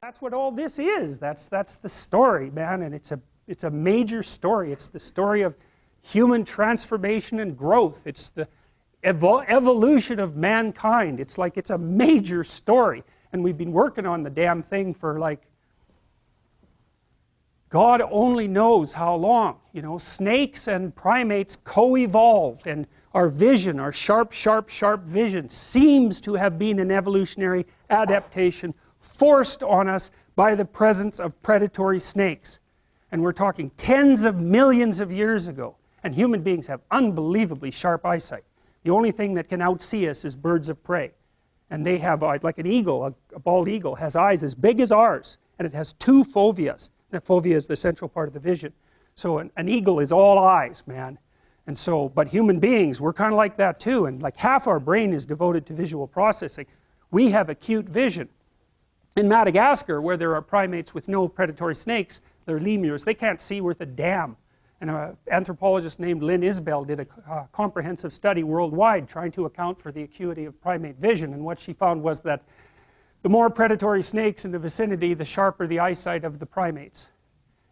That's what all this is. That's the story, man, and it's a major story. It's the story of human transformation and growth. It's the evolution of mankind. It's like it's a major story, and we've been working on the damn thing for like God only knows how long. You know, snakes and primates co-evolved, and our vision, our sharp vision, seems to have been an evolutionary adaptation forced on us by the presence of predatory snakes. And we're talking tens of millions of years ago. And human beings have unbelievably sharp eyesight. The only thing that can outsee us is birds of prey. And they have, like an eagle, a bald eagle, has eyes as big as ours. And it has two foveas. The fovea is the central part of the vision. So an eagle is all eyes, man. And so, but human beings, we're kind of like that too. And like half our brain is devoted to visual processing. We have acute vision. In Madagascar, where there are primates with no predatory snakes, they're lemurs, they can't see worth a damn. And an anthropologist named Lynn Isbell did a comprehensive study worldwide trying to account for the acuity of primate vision. And what she found was that the more predatory snakes in the vicinity, the sharper the eyesight of the primates.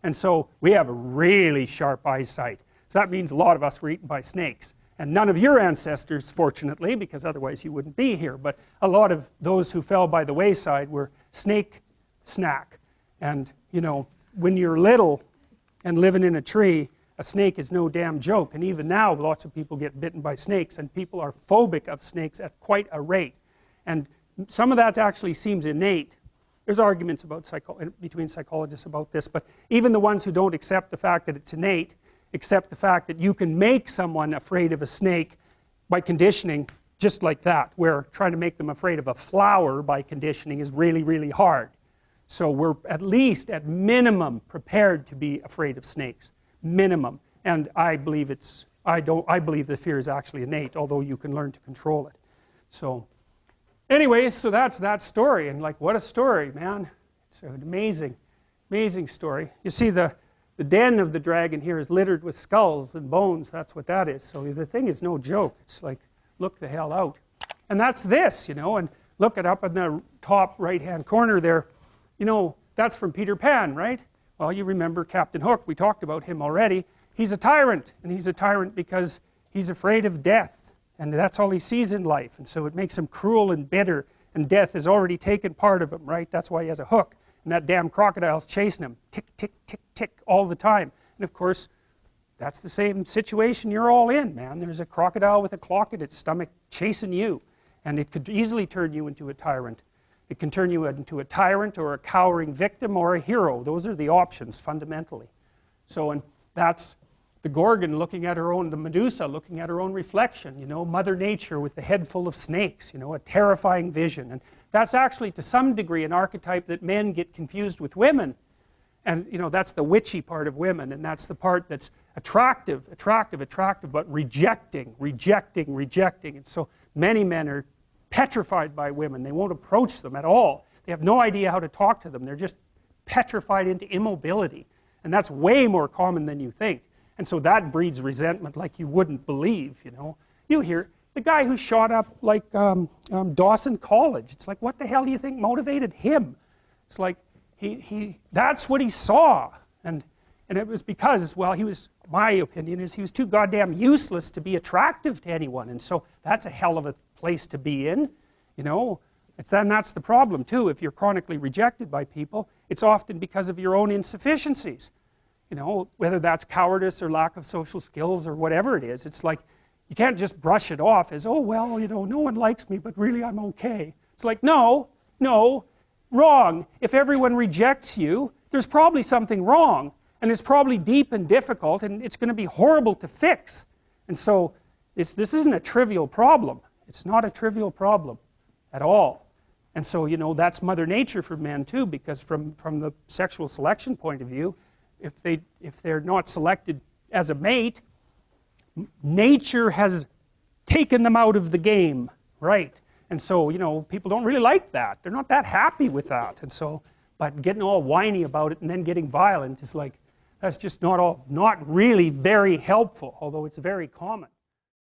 And so we have a really sharp eyesight. So that means a lot of us were eaten by snakes. And none of your ancestors, fortunately, because otherwise you wouldn't be here, but a lot of those who fell by the wayside were snake snack. And, you know, when you're little and living in a tree, a snake is no damn joke. And even now, lots of people get bitten by snakes, and people are phobic of snakes at quite a rate. And some of that actually seems innate. There's arguments about between psychologists about this, but even the ones who don't accept the fact that it's innate accept the fact that you can make someone afraid of a snake by conditioning just like that, where trying to make them afraid of a flower by conditioning is really, really hard. So we're at least, at minimum, prepared to be afraid of snakes. Minimum. And I believe I believe the fear is actually innate, although you can learn to control it. So anyways, so that's that story, and like, what a story, man. It's an amazing story. You see, the den of the dragon here is littered with skulls and bones. That's what that is. So the thing is no joke. It's like, look the hell out. And that's this, you know, and look it up in the top right-hand corner there. You know, that's from Peter Pan, right? Well, you remember Captain Hook. We talked about him already. He's a tyrant, and he's a tyrant because he's afraid of death. And that's all he sees in life. And so it makes him cruel and bitter, and death has already taken part of him, right? That's why he has a hook. And that damn crocodile's chasing him, tick, tick, tick, tick, all the time. And of course, that's the same situation you're all in, man. There's a crocodile with a clock in its stomach chasing you. And it could easily turn you into a tyrant. It can turn you into a tyrant or a cowering victim or a hero. Those are the options, fundamentally. So, and that's the Gorgon looking at her own, the Medusa looking at her own reflection, you know, Mother Nature with the head full of snakes, you know, a terrifying vision. And that's actually, to some degree, an archetype that men get confused with women. And, you know, that's the witchy part of women, and that's the part that's attractive, but rejecting. And so many men are petrified by women. They won't approach them at all. They have no idea how to talk to them. They're just petrified into immobility. And that's way more common than you think. And so that breeds resentment like you wouldn't believe, you know. You hear the guy who shot up like Dawson College. It's like, what the hell do you think motivated him? It's like, that's what he saw. And it was because, well, my opinion is he was too goddamn useless to be attractive to anyone. And so that's a hell of a place to be in, you know. Then that's the problem too. If you're chronically rejected by people, it's often because of your own insufficiencies. You know, whether that's cowardice or lack of social skills or whatever it is. It's like, you can't just brush it off as, oh, well, you know, no one likes me, but really I'm okay. It's like, no, wrong. If everyone rejects you, there's probably something wrong. And it's probably deep and difficult, and it's going to be horrible to fix. And so, this isn't a trivial problem. It's not a trivial problem at all. And so, you know, that's Mother Nature for men too, because from the sexual selection point of view, if they're not selected as a mate, nature has taken them out of the game, right? And so, you know, people don't really like that. They're not that happy with that. And so, but getting all whiny about it and then getting violent is like, that's just not really very helpful, although it's very common.